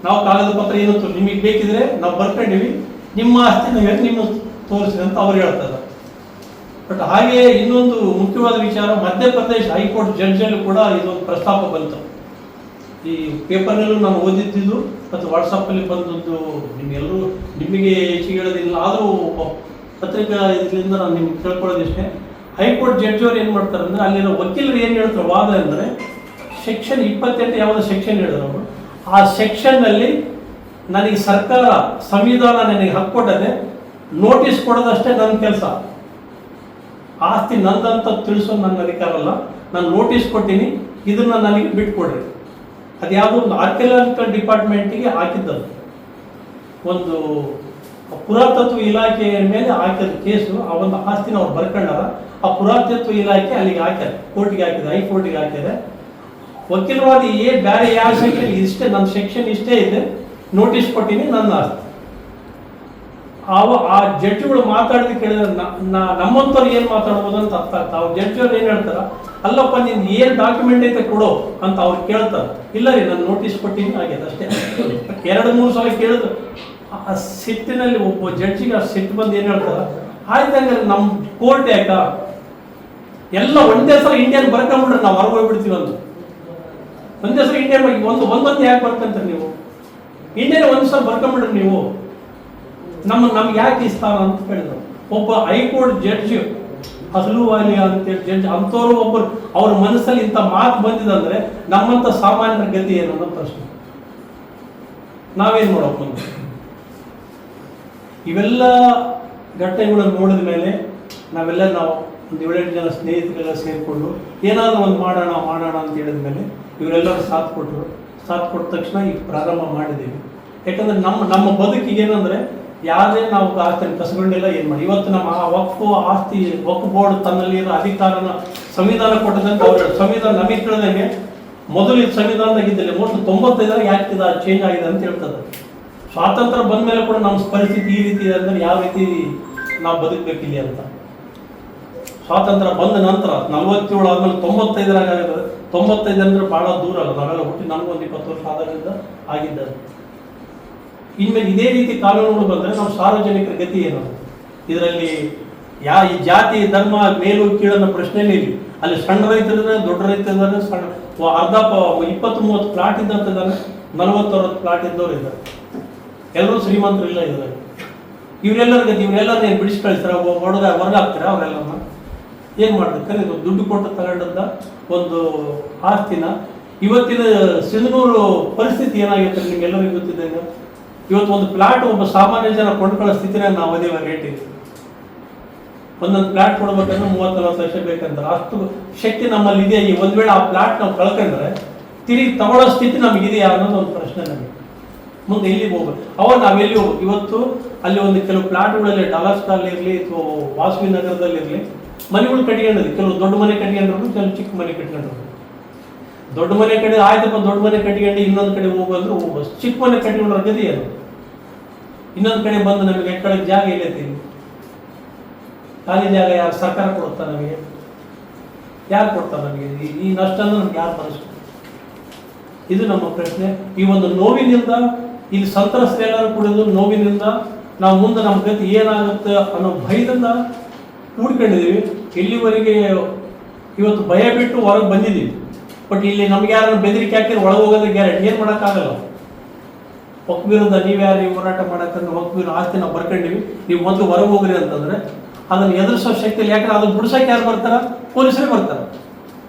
ನಾವು ಕಾಗದ ಪತ್ರ ಏನು ನಿಮಗೆ ಬೇಕಿದ್ರೆ ನಾವು ಬರ್ಕೊಂಡಿವಿ, ನಿಮ್ಮ ಆಸ್ತಿ ನಾವು ನಿಮ್ಮ ತೋರಿಸಿ ಅಂತ ಅವ್ರು ಹೇಳ್ತಾರೆ. ಬಟ್ ಹಾಗೆ ಇನ್ನೊಂದು ಮುಖ್ಯವಾದ ವಿಚಾರ, ಮಧ್ಯಪ್ರದೇಶ ಹೈಕೋರ್ಟ್ ಜಡ್ಜಲ್ಲೂ ಕೂಡ ಇದೊಂದು ಪ್ರಸ್ತಾಪ ಬಂತು. ಈ ಪೇಪರ್ನಲ್ಲೂ ನಾನು ಓದಿದ್ದು ಮತ್ತು ವಾಟ್ಸಪ್ಪಲ್ಲಿ ಬಂದದ್ದು ನಿಮಗೆ ಹೆಚ್ಚಿಗೆ ಹೇಳೋದಿಲ್ಲ, ಆದರೂ ಪತ್ರಿಕಾ ಇದರಿಂದ ನಾನು ನಿಮ್ಗೆ ಕೇಳ್ಕೊಳ್ಳೋದಿಷ್ಟೇ. ಹೈಕೋರ್ಟ್ ಜಡ್ಜ್ ಅವ್ರು ಏನು ಮಾಡ್ತಾರೆ ಅಂದರೆ ಅಲ್ಲಿರೋ ವಕೀಲರು ಏನು ಹೇಳ್ತಾರೆ ವಾದ ಅಂದರೆ ಸೆಕ್ಷನ್ 28 ಯಾವುದೋ ಸೆಕ್ಷನ್ ಹೇಳಿದ್ರು ಅವರು, ಆ ಸೆಕ್ಷನ್ನಲ್ಲಿ ನನಗೆ ಸರ್ಕಾರ ಸಂವಿಧಾನ ನನಗೆ ಹಾಕ್ಕೊಟ್ಟದೆ, ನೋಟಿಸ್ ಕೊಡೋದಷ್ಟೇ ನನ್ನ ಕೆಲಸ. ಆಸ್ತಿ ನಂದಂತ ತಿಳಿಸೋದು ನನ್ನ ಅಧಿಕಾರ ಅಲ್ಲ, ನಾನು ನೋಟಿಸ್ ಕೊಟ್ಟಿನಿ, ಇದನ್ನ ನನಗೆ ಬಿಟ್ಕೊಡ್ರಿ. ಅದು ಯಾವುದೋ ಒಂದು ಆರ್ಕಿಯಾಲಜಿಕಲ್ ಡಿಪಾರ್ಟ್ಮೆಂಟಿಗೆ ಹಾಕಿದ್ದದು, ಒಂದು ಪುರಾತತ್ವ ಇಲಾಖೆಯ ಮೇಲೆ ಹಾಕಿದ ಕೇಸು. ಆ ಒಂದು ಆಸ್ತಿನ ಅವ್ರು ಬರ್ಕೊಂಡಾರ, ಆ ಪುರಾತತ್ವ ಇಲಾಖೆ ಅಲ್ಲಿಗೆ ಹಾಕ್ಯಾರ, ಕೋರ್ಟಿಗೆ ಹಾಕಿದೆ, ಹೈಕೋರ್ಟಿಗೆ ಹಾಕಿದೆ. ವಕೀಲವಾದಿ ಬೇರೆ ಯಾವ ಸೆಕ್ಷನ್ ಇಷ್ಟೇ, ನನ್ನ ಸೆಕ್ಷನ್ ಇಷ್ಟೇ ಇದೆ, ನೋಟಿಸ್ ಕೊಟ್ಟಿನಿ, ನನ್ನ ಆಸ್ತಿ. ಆ ಜಡ್ಜ್ಗಳು ಮಾತಾಡಿದ ಕೇಳಿದ್ರೆ ನಮ್ಮಂಥವ್ರು ಏನು ಮಾತಾಡ್ಬೋದು ಅಂತ ಅರ್ಥ ಆಗ್ತದೆ. ಅವ್ರು ಜಡ್ಜವ್ರು ಏನು ಹೇಳ್ತಾರ, ಅಲ್ಲಪ್ಪ ನಿನ್ ಏನು ಡಾಕ್ಯುಮೆಂಟ್ ಐತೆ ಕೊಡು ಅಂತ ಅವ್ರು ಕೇಳ್ತಾರೆ. ಇಲ್ಲ ರೀ ನಾನು ನೋಟಿಸ್ ಕೊಟ್ಟಿನಿ ಆಗ್ಯದ ಅಷ್ಟೇ. 2-3 ಸಲ ಕೇಳಿದ್ರು. ಆ ಸಿಟ್ಟಿನಲ್ಲಿ ಒಬ್ಬ ಜಡ್ಜಿಗೆ ಆ ಸಿಟ್ಟು ಬಂದು ಏನು ಹೇಳ್ತಾರ, ಆಯ್ತಂದ್ರೆ ನಮ್ಮ ಕೋರ್ಟ್ ಯಾಕ ಎಲ್ಲ ಒಂದೇ ಸಲ ಇಂಡಿಯನ್ ಬರ್ಕೊಂಡ್ಬಿಟ್ರೆ ನಾವು ಹೊರಗೆ ಹೋಗ್ಬಿಡ್ತೀವಿ ಅಂತ. ಒಂದೇ ಸಲ ಇಂಡಿಯನ್ ಒಂದೊಂದು ಯಾಕೆ ಬರ್ಕಂತಾರೆ ನೀವು? ಇಂಡಿಯನ್ ಒಂದ್ಸಲ ಬರ್ಕೊಂಡ್ಬಿಡ್ರಿ ನೀವು, ನಮ್ಗೆ ಯಾಕೆ ಈ ಸ್ಥಾನ ಅಂತ ಹೇಳಿದ್ರು. ಒಬ್ಬ ಹೈಕೋರ್ಟ್ ಜಡ್ಜ್ ಅಹ್ಲುವಾಲಿಯ ಅಂತೇಳಿ ಜಡ್ಜ್, ಅಂಥವ್ರು ಒಬ್ಬರು ಅವ್ರ ಮನಸ್ಸಲ್ಲಿ ಇಂಥ ಮಾತು ಬಂದಿದಂದ್ರೆ ನಮ್ಮಂಥ ಸಾಮಾನ್ಯರ ಗತಿ ಏನು ಅನ್ನೋ ಪ್ರಶ್ನೆ. ನಾವೇನು ಮಾಡೋಕೆ ಮುಂದೆ? ಇವೆಲ್ಲ ಘಟನೆಗಳನ್ನು ನೋಡಿದ ಮೇಲೆ ನಾವು ಒಂದು 7-8 ಜನ ಸ್ನೇಹಿತರೆಲ್ಲ ಸೇರಿಕೊಂಡು ಏನಾದರೂ ಒಂದು ಮಾಡೋಣ ಅಂತ ಹೇಳಿದ ಮೇಲೆ ಇವರೆಲ್ಲರೂ ಸಾಥ್ ಕೊಟ್ಟ ತಕ್ಷಣ ಈಗ ಪ್ರಾರಂಭ ಮಾಡಿದ್ದೀವಿ. ಯಾಕಂದ್ರೆ ನಮ್ಮ ಬದುಕಿಗೆ ಏನಂದ್ರೆ ಯಾವುದೇ ನಾವು ಆಸ್ತಿಯನ್ನು ಕಸಗೊಂಡಿಲ್ಲ, ಏನು ಮಾಡಿ. ಇವತ್ತು ನಮ್ಮ ವಕ್ಫ್ ಆಸ್ತಿ ವಕ್ಫ್ ಬೋರ್ಡ್ ತನ್ನಲ್ಲಿರೋ ಅಧಿಕಾರನ ಸಂವಿಧಾನ ಕೊಟ್ಟದಂತೆ ಅವ್ರು ಸಂವಿಧಾನ ನಮಗೆ ತಿಳಿದಂಗೆ ಮೊದಲು ಇದು ಸಂವಿಧಾನದಾಗಿದ್ದಲ್ಲಿ ಮೋಸ್ಟ್ 95 ಯಾಕೆ ಚೇಂಜ್ ಆಗಿದೆ ಅಂತ ಹೇಳ್ತದೆ. ಸ್ವಾತಂತ್ರ್ಯ ಬಂದ ಮೇಲೆ ಕೂಡ ನಮ್ಮ ಪರಿಸ್ಥಿತಿ ಈ ರೀತಿ ಇದೆ ಅಂದರೆ ಯಾವ ರೀತಿ ನಾವು ಬದುಕಬೇಕಿಲ್ಲ ಅಂತ. ಸ್ವಾತಂತ್ರ್ಯ ಬಂದ ನಂತರ 47 ಆದ್ಮೇಲೆ 95 ಆಗಿದೆ. 95 ಅಂದ್ರೆ ಬಹಳ ದೂರ ಅಲ್ಲ, ನಾವೆಲ್ಲ ಹುಟ್ಟಿ ನಮಗೊಂದು 20 ವರ್ಷ ಆದಾಗಿಂದ ಆಗಿದ್ದಾರೆ. ಇನ್ಮೇಲೆ ಇದೇ ರೀತಿ ಕಾನೂನುಗಳು ಬಂದರೆ ನಾವು ಸಾರ್ವಜನಿಕರ ಗತಿ ಏನು? ಇದರಲ್ಲಿ ಈ ಜಾತಿ ಧರ್ಮ ಮೇಲು ಕೀಳನ್ನ ಪ್ರಶ್ನೆನೇ ಇಲ್ಲ. ಅಲ್ಲಿ ಸಣ್ಣ ರೈತರಿದ್ದಾರೆ, ದೊಡ್ಡ ರೈತರಿದ್ದಾರೆ, ಅರ್ಧ 20-30 ಪ್ಲಾಟ್ ಇದ್ದಂತಿದ್ದಾರೆ, 40-60 ಪ್ಲಾಟ್ ಇದ್ದವ್ರು ಇದ್ದಾರೆ. ಎಲ್ಲರೂ ಶ್ರೀಮಂತರು ಇಲ್ಲ ಇದ್ದಾರೆ. ಇವರೆಲ್ಲರ ಗತಿ, ಇವರೆಲ್ಲರೂ ಏನು ಬಿಡಿಸಿ ಕಳಿಸ್ತಾರೆ, ಹೊರಗಾಗ್ತಾರೆ. ಅವರೆಲ್ಲಮ್ಮ ಏನು ಮಾಡ್ತಾರೆ? ದುಡ್ಡು ಕೊಟ್ಟು ತಗೊಂಡಂತ ಒಂದು ಆಸ್ತಿನ ಇವತ್ತಿನ ಸಿಂಧನೂರು ಪರಿಸ್ಥಿತಿ ಏನಾಗಿರುತ್ತೆ ನಿಮ್ಗೆಲ್ಲರಿಗೂ ಗೊತ್ತಿದ್ದಂಗೆ. ಇವತ್ತು ಒಂದು ಪ್ಲಾಟ್ ಒಬ್ಬ ಸಾಮಾನ್ಯ ಜನ ಕೊಂಡ್ಕೊಳ್ಳೋ ಸ್ಥಿತಿನ ನಾವು ಅದೇ ರೇಟ್ ಇದೆ. ಒಂದೊಂದು ಪ್ಲಾಟ್ ಕೊಡ್ಬೇಕಂದ್ರೆ 30-40 ಲಕ್ಷ ಬೇಕಂತಾರೆ. ಅಷ್ಟು ಶಕ್ತಿ ನಮ್ಮಲ್ಲಿ ಇದೆ. ಈ ಒಂದ್ ವೇಳೆ ಆ ಪ್ಲಾಟ್ ನಾವು ಕಳ್ಕೊಂಡ್ರೆ ತಿರುಗಿ ತಗೊಳ್ಳೋ ಸ್ಥಿತಿ ನಮಗಿದೆಯಾ ಅನ್ನೋದು ಒಂದು ಪ್ರಶ್ನೆ ನಮಗೆ. ಮುಂದೆ ಎಲ್ಲಿಗೆ ಹೋಗ್ಬೇಕು? ಅವಾಗ ನಾವೆಲ್ಲಿ ಹೋಗ್ಬೇಕು? ಇವತ್ತು ಅಲ್ಲಿ ಒಂದು ಕೆಲವು ಪ್ಲಾಟ್ಗಳಲ್ಲಿ ಡಾಲರ್ಸ್ಟಾಲ್ ಇರಲಿ ಅಥವಾ ವಾಸವಿ ನಗರದಲ್ಲಿರಲಿ ಮನೆಗಳು ಕಟ್ಕೊಂಡಿದ್ವಿ. ಕೆಲವು ದೊಡ್ಡ ಮನೆ ಕಟ್ಕೊಂಡ್ರು, ಕೆಲವು ಚಿಕ್ಕ ಮನೆ ಕಟ್ಕೊಂಡ್ರು. ದೊಡ್ಡ ಮನೆ ಕಡೆ ಆಯ್ತಪ್ಪ, ದೊಡ್ಡ ಮನೆ ಕಟ್ಕೊಂಡು ಇನ್ನೊಂದು ಕಡೆ ಹೋಗಂದ್ರೆ ಹೋಗ್ಬೋದು. ಚಿಕ್ಕ ಮನೆ ಕಟ್ಕೊಂಡ್ರ ಗತಿ ಏನು? ಇನ್ನೊಂದು ಕಡೆ ಬಂದು ನಮಗೆ ಎಕ್ಕಳಕ್ಕೆ ಜಾಗ ಇಲ್ಲೈತಿ. ಖಾಲಿ ಜಾಗ ಯಾರು ಸರ್ಕಾರ ಕೊಡುತ್ತಾ ನಮಗೆ? ಯಾರು ಕೊಡ್ತಾರೆ ನಮಗೆ? ಈ ನಷ್ಟ ನಮ್ಗೆ ಯಾರು ಭರಿಸ್ತಾರೆ? ಇದು ನಮ್ಮ ಪ್ರಶ್ನೆ. ಈ ಒಂದು ನೋವಿನಿಂದ ಇಲ್ಲಿ ಸಂತ್ರಸ್ತರೆಲ್ಲರೂ ಕುಡಿದು ನೋವಿನಿಂದ ನಾವು ಮುಂದೆ ನಮ್ಮ ಗತಿ ಏನಾಗುತ್ತೆ ಅನ್ನೋ ಭಯದಿಂದ ಕೂಡ್ಕೊಂಡಿದ್ದೀವಿ. ಇಲ್ಲಿವರೆಗೆ ಇವತ್ತು ಭಯ ಬಿಟ್ಟು ಹೊರಗೆ ಬಂದಿದ್ದೀವಿ. ಬಟ್ ಇಲ್ಲಿ ನಮ್ಗೆ ಯಾರನ್ನ ಬೆದರಿಕೆ ಹಾಕಿದ್ರೆ ಒಳಗೆ ಹೋಗೋದಕ್ಕೆ ಗ್ಯಾರಂಟಿ ಏನು ಮಾಡೋಕ್ಕಾಗಲ್ಲ. ಒಕ್ ವಿರುದ್ಧ ನೀವ್ಯಾರು ಹೋರಾಟ ಮಾಡಕ್ಕಂದ್ರೆ ಒಕ್ ವಿರುದ್ಧ ಆಸ್ತಿ ನಾವು ಬರ್ಕೊಂಡಿವಿ, ನೀವು ಮೊದಲು ಹೊರಗೆ ಹೋಗ್ರಿ ಅಂತಂದ್ರೆ ಅದನ್ನು ಎದುರಿಸೋ ಶಕ್ತಿಯಲ್ಲಿ, ಯಾಕಂದ್ರೆ ಅದನ್ನ ಬಿಡ್ಸಕ್ಕೆ ಯಾರು ಬರ್ತಾರ? ಪೊಲೀಸರೇ ಬರ್ತಾರೆ.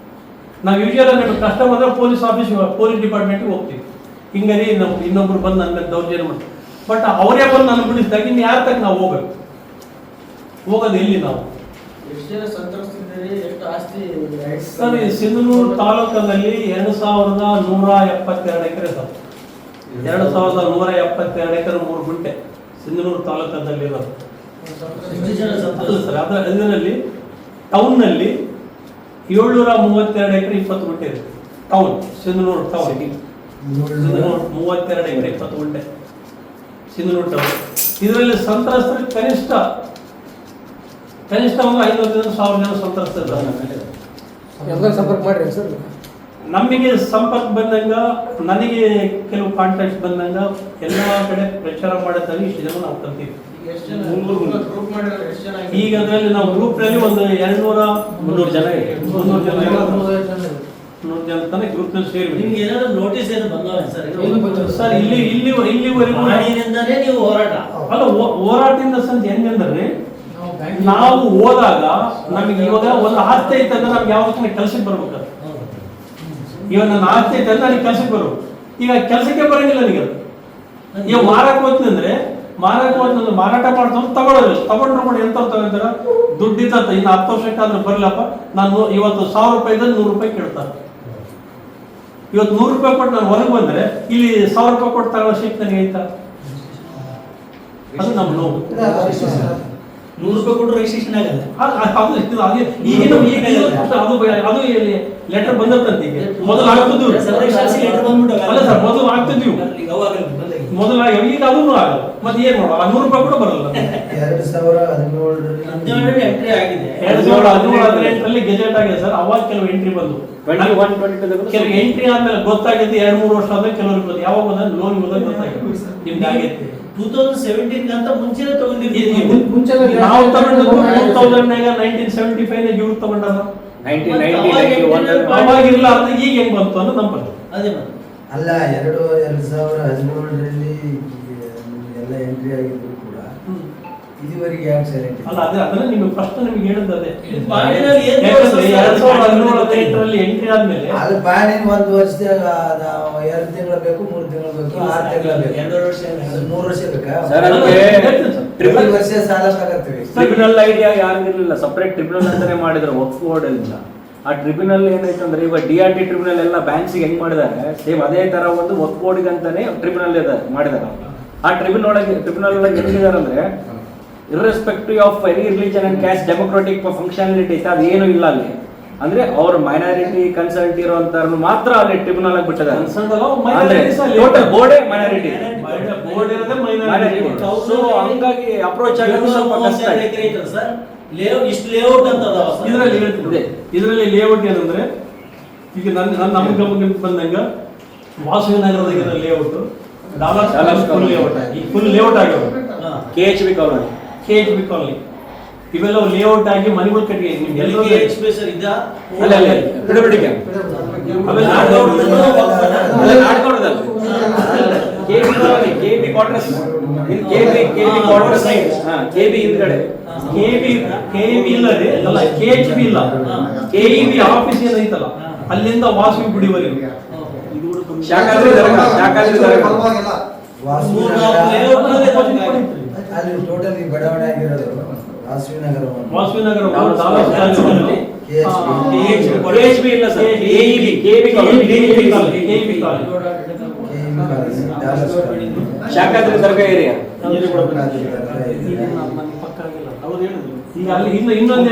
ನಾವು ಯೂಶುವಲ್ ನಿಮ್ಗೆ ಕಷ್ಟ ಬಂದ್ರೆ ಪೊಲೀಸ್ ಡಿಪಾರ್ಟ್ಮೆಂಟ್ಗೆ ಹೋಗ್ತೀವಿ, ಹಿಂಗರಿ ನಾವು ಇನ್ನೊಬ್ರು ಬಂದು ನನ್ನ ಮೇಲೆ ದೌರ್ಜನ್ಯ ಮಾಡ್ತೀವಿ. ಬಟ್ ಅವರೇ ಬಂದು ನನ್ನ ಬಿಡಿಸಿದಾಗ ಇನ್ನು ಯಾರ ತಕ್ಕ ನಾವು ಹೋಗ್ಬೇಕು? ಹೋಗೋದು ಎಲ್ಲಿ ನಾವು? ಸರ್, ಈ ಸಿಂಧನೂರು ತಾಲೂಕಲ್ಲಿ 2172 ಎಕರೆ ಸರ್, 2172 ಎಕರೆ 3 ಗುಂಟೆ ಸಿಂಧನೂರು ತಾಲೂಕದಲ್ಲಿ ಇರೋದು ಸರ್. ಅದರಲ್ಲಿ ಟೌನ್ನಲ್ಲಿ 732 ಎಕರೆ 20 ಗುಂಟೆ ಇದೆ. ಟೌನ್ ಸಿಂಧನೂರು ಟೌನ್ 32 ಎಕರೆ 20 ಗುಂಟೆ ಸಿಂಧನೂರು ಟೌನ್. ಇದರಲ್ಲಿ ಸಂತ್ರಸ್ತರು ಕನಿಷ್ಠ ಒಂದು 500,000 ಜನ ಸಂತ್ರಸ್ತರಿದ್ದಾರೆ. ಸಂಪರ್ಕ ಮಾಡ್ರಿ ಸರ್. ನಮಗೆ ಸಂಪರ್ಕ ಬಂದಂಗ, ನನಗೆ ಕೆಲವು ಕಾಂಟ್ಯಾಕ್ಟ್ ಬಂದಂಗ ಎಲ್ಲ ಕಡೆ ಪ್ರಚಾರ ಮಾಡುತ್ತಾರೆ. ಇಷ್ಟು ಜನ ನಾವು ಕಲ್ತೀವಿ. ಈಗ ಅದರಲ್ಲಿ ನಾವು ಗ್ರೂಪ್ ನಲ್ಲಿ ಒಂದು 200-300 ಜನ ತನಕ ಗ್ರೂಪ್ ನಲ್ಲಿ ಸೇರಿ. ನಿಮ್ಗೆ ಏನಾದ್ರು ನೋಟಿಸ್ ಏನು ಬಂದವೆ ಸರ್? ಸರ್, ಇಲ್ಲಿವರೆಗೂ ನೀವು ಹೋರಾಟ ಅಲ್ಲ, ಹೋರಾಟದಿಂದ ಸಂತ ಹೆಂಗಂದ್ರೆ ನಾವು ಹೋದಾಗ ನಮಗೆ ಇವಾಗ ಒಂದು ಆಸ್ತಿ ಐತಂದ್ರೆ ನಮ್ಗೆ ಯಾವ್ದಕ್ಕೆ ಕೆಲ್ಸಕ್ಕೆ ಬರ್ಬೇಕು. ಇವಾಗ ನನ್ನ ಆಸ್ತಿ ಐತೆ ಅಂದ್ರೆ ನನಗೆ ಕೆಲ್ಸಕ್ಕೆ ಬರ್ಬೇಕು. ಈಗ ಕೆಲ್ಸಕ್ಕೆ ಬರಂಗಿಲ್ಲ ನನಗೆ. ಈಗ ಮಾರಕ್ಕೆ ಹೋಗ್ತೀನಿ ಅಂದ್ರೆ ಮಾರಾಟ ಮಾಡ್ತಾರೆ, ತಗೊಂಡ್ರು ಕೂಡ ಎಂತ ತಗೊಂತಾರ? ದುಡ್ಡಿದ್ದ ಇನ್ನು 10 ವರ್ಷಕ್ಕಾದ್ರೆ ಬರ್ಲಪ್ಪ, ನಾನು ಇವತ್ತು 1000 ರೂಪಾಯಿದಲ್ಲಿ 100 ರೂಪಾಯಿ ಕೇಳ್ತಾರೆ. ಇವತ್ತು 100 ರೂಪಾಯಿ ಕೊಟ್ಟು ನಾನು ಹೊರಗೆ ಬಂದ್ರೆ ಇಲ್ಲಿ 1000 ರೂಪಾಯಿ ಕೊಟ್ಟು ತಗೊಳ್ಳೋ ಶಕ್ತಿ ನನಗೆ ಐತಾ? ಅದು ನಮ್ಮ ನೋವು. 100 ರೂಪಾಯಿ ಕೊಟ್ಟು ರಿಜಿಸ್ಟ್ರೇಷನ್ ಆಗಲ್ಲ. ಅದು ಲೆಟರ್ ಬಂದಂತೆ. ಈಗ ಮೊದಲು ಆಗ್ತಿದ್ವು, ಅಲ್ಲ ಸರ್, ಮೊದಲು ಆಗ್ತಿದ್ವು, ಮೊದಲು ಈಗ ಅದೂ ಆಗಲ್ಲ. ಮತ್ತೆ ಏನ್ ಮಾಡುವ? 100 ರೂಪಾಯಿ ಕೂಡ ಬರಲ್ಲ. 2017 ಗೆಜೆಟ್ ಆಗಿದೆ ಸರ್. ಅವಾಗ ಕೆಲವು ಎಂಟ್ರಿ ಬಂದು, ಕೆಲವು ಎಂಟ್ರಿ ಆದ್ಮೇಲೆ ಗೊತ್ತಾಗಿದ್ದು 2-3 ವರ್ಷ ಆದ್ಮೇಲೆ ಕೆಲವ್ರಿಗೆ ಗೊತ್ತು. ಯಾವಾಗ ಬಂದ್ರೆ ಲೋನ್ ಹೋದಾಗ ಗೊತ್ತಾಗಿತ್ತು ನಿಮ್ಗೆ ಆಗೈತೆ. 2017 ಅಂತ ಮುಂಚೆನೆ ತಗೊಂಡಿದ್ದೀವಿ. ನಾವು ತಗೊಂಡದ್ದು 1975 ಇವ್ರು ತಗೊಂಡಾರ. 1990 ಅವಾಗಿರ್ಲ ಅಂದ್ರೆ ಈಗ ಹೆಂಗ್ ಬಂತು ಅನ್ನೋ ನಮ್ಮ ಪ್ರಶ್ನೆ. ಅದೇ ಅಲ್ಲ, 2017ರಲ್ಲಿ ಎಲ್ಲ ಎಂಟ್ರಿ ಆಗಿದ್ರು ಕೂಡ ಇದುವರೆಗೆ ಯಾಕೆ ಸೈಲೆಂಟ್? ಅಲ್ಲ, ಅದನ್ನ ನಿಮಗೆ ಫಸ್ಟ್ ನಿಮಗೆ ಹೇಳಿದ್ದು ಅದೇ. 2018 ಎಂಟ್ರಿ ಆದ್ಮೇಲೆ ಅಲ್ಲಿ ಬಾಣಿನ 1 ವರ್ಷ 2 ತಿಂಗಳು ಬೇಕು, 3 ತಿಂಗಳು ಬೇಕು, 6 ತಿಂಗಳು ಬೇಕು, 2 ವರ್ಷ 3 ವರ್ಷ ಬೇಕಾ? ಸರ್, ಅದಕ್ಕೆ ಟ್ರಿಬಲ್ ವರ್ಷ ಸಾಲ ತಗತ್ತೀವಿ. ಟ್ರಿಬ್ಯುನಲ್ ಐಡಿಯಾ ಯಾರಿಗಿರ್ಲಿಲ್ಲ, ಸಪರೇಟ್ ಟ್ರಿಬ್ಯುನಲ್ ಅಂತಾನೆ ಮಾಡಿದ್ರು ವಕ್ಫ್ ಬೋರ್ಡ್ ಇಂದ. ಆ ಟ್ರಿಬ್ಯುನಲ್ ಏನಾಯ್ತು ಅಂದ್ರೆ ಇವಾಗ DRT ಟ್ರಿಬ್ಯುನಲ್ ಎಲ್ಲ ಬ್ಯಾಂಕ್ಸಿಗೆ ಹೆಂಗ್ ಮಾಡಿದ್ದಾರೆ, ಸೇಮ್ ಅದೇ ತರ ಒಂದು ವಕ್ಫ್ ಬೋರ್ಡ್ ಅಂತಾನೆ ಟ್ರಿಬ್ಯುನಲ್ ಮಾಡಿದ್ದಾರೆ. ಆ ಟ್ರಿಬ್ಯುನಲ್ ಒಳಗೆ ಹೆಂಗಿದ್ದಾರೆ ಅಂದ್ರೆ irrespective of any religion and caste democratic functionality ಐತೆ, ಅದೇನು ಇಲ್ಲ ಅಲ್ಲಿ. ಅಂದ್ರೆ ಅವ್ರ ಮೈನಾರಿಟಿ ಕನ್ಸಲ್ಟ್ ಇರುವಂತ ಮಾತ್ರ ಅಲ್ಲಿ ಟ್ರಿಬ್ಯುನಲ್ ಆಗಿ ಬಿಟ್ಟಿದ್ದಾರೆ. ಟೋಟಲ್ ಬೋರ್ಡೇ ಮೈನಾರಿಟಿ. ಸೊ ಹಂಗಾಗಿ ಅಪ್ರೋಚ್ ಆಗೋದು ಸ್ವಲ್ಪ ಕಷ್ಟ. ಇದರಲ್ಲಿ ಲೇಔಟ್ ಏನಂದ್ರೆ, ಈಗ ನಮ್ಮ ಗಮನಕ್ಕೆ ಬಂದಂಗ ವಾಸವಿನಗರದಾಗ ಲೇಔಟ್, ಫುಲ್ ಲೇಔಟ್ ಆಗ್ಯಾವ. KHB ಕಾಲೋನಿ ಇವೆಲ್ಲ ಲೇಔಟ್ ಆಗಿ ಮನೆಗಳು ಕಟ್ಟಿ ಎಲ್ಲರೂ KEB ಆಫೀಸ್ ಏನೈತಲ್ಲ ಅಲ್ಲಿಂದ ವಾಸವಿ ಗುಡಿವರೆಗೂ ಅಲ್ಲಿ ಟೋಟಲ್ ಬಡಾವಣೆ ಆಗಿರೋದು ವಾಸವಿನಗರ KHB ಇಲ್ಲ ಸರ್, KEB ಶಾಖಾದ್ರಿ ದರ್ಗಾ ಏರಿಯಾ. ಈಗ ಅಲ್ಲಿ ಇನ್ನೊಂದೇ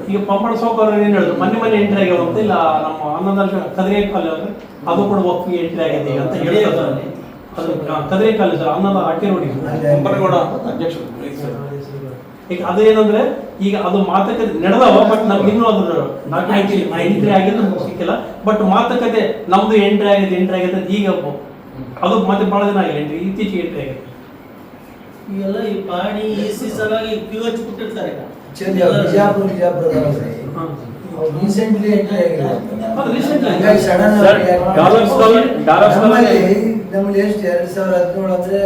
ಈಗ ಪಂಪಣ ಸೌಕರ್ಯ ಏನ್ ಹೇಳಿದ್ರು, ಮೊನ್ನೆ ಎಂಟ್ರಿ ಆಗ್ಯಾವಂತ. ಇಲ್ಲ ನಮ್ಮ ಹನ್ನೊಂದು ಕದ್ರಿ ಕಾಲೇಜ್ ಅಂದ್ರೆ ಅದು ಕೂಡ ಒಪ್ಪಿಗೆ ಎಂಟ್ರಿ ಆಗಿದೆ ಅಂತ ಹೇಳ್ತಾರೆ. ಕದ್ರಿ ಕಾಲೇಜ್ ಹನ್ನೊಂದು ಅಟ್ಟಿ ರೋಡ್ ಅಧ್ಯಕ್ಷರು. ಈಗ ಅದೇನಂದ್ರೆ ಈಗ ಅದು ಮಾತುಕತೆ ನಡೆದವ, ಬಟ್ ನಮ್ಗೆ ಇನ್ನೂ ಅದ್ರ ಎಂಟ್ರಿ ಆಗಿದ್ದು ಸಿಕ್ಕಿಲ್ಲ. ಬಟ್ ಮಾತುಕತೆ ನಮ್ದು ಎಂಟ್ರಿ ಆಗಿದೆ ಈಗ ಅದು ಮತ್ತೆ ಬಹಳ ದಿನ ಆಗಿಲ್ಲ ಎಂಟ್ರಿ, ಇತ್ತೀಚೆಗೆ ಎಂಟ್ರಿ ಆಗಿದೆ. ಈಗೆಲ್ಲ ಈ ಪಾಣಿ ಎಸಿ ಸಲಾಗಿ ಕ್ಯೂ ಹಚ್ಚಿಬಿಟ್ಟಿರ್ತಾರೆ. ರೀಸೆಂಟ್ಲಿ ಎಂಟ್ರಿ ಆಗಿದೆ. ಅದು ರೀಸೆಂಟ್ಲಿ ಡಾಲರ್ಸ್ ನಮ್ಗೆ ಎಷ್ಟು 2017 ಅಂದ್ರೆ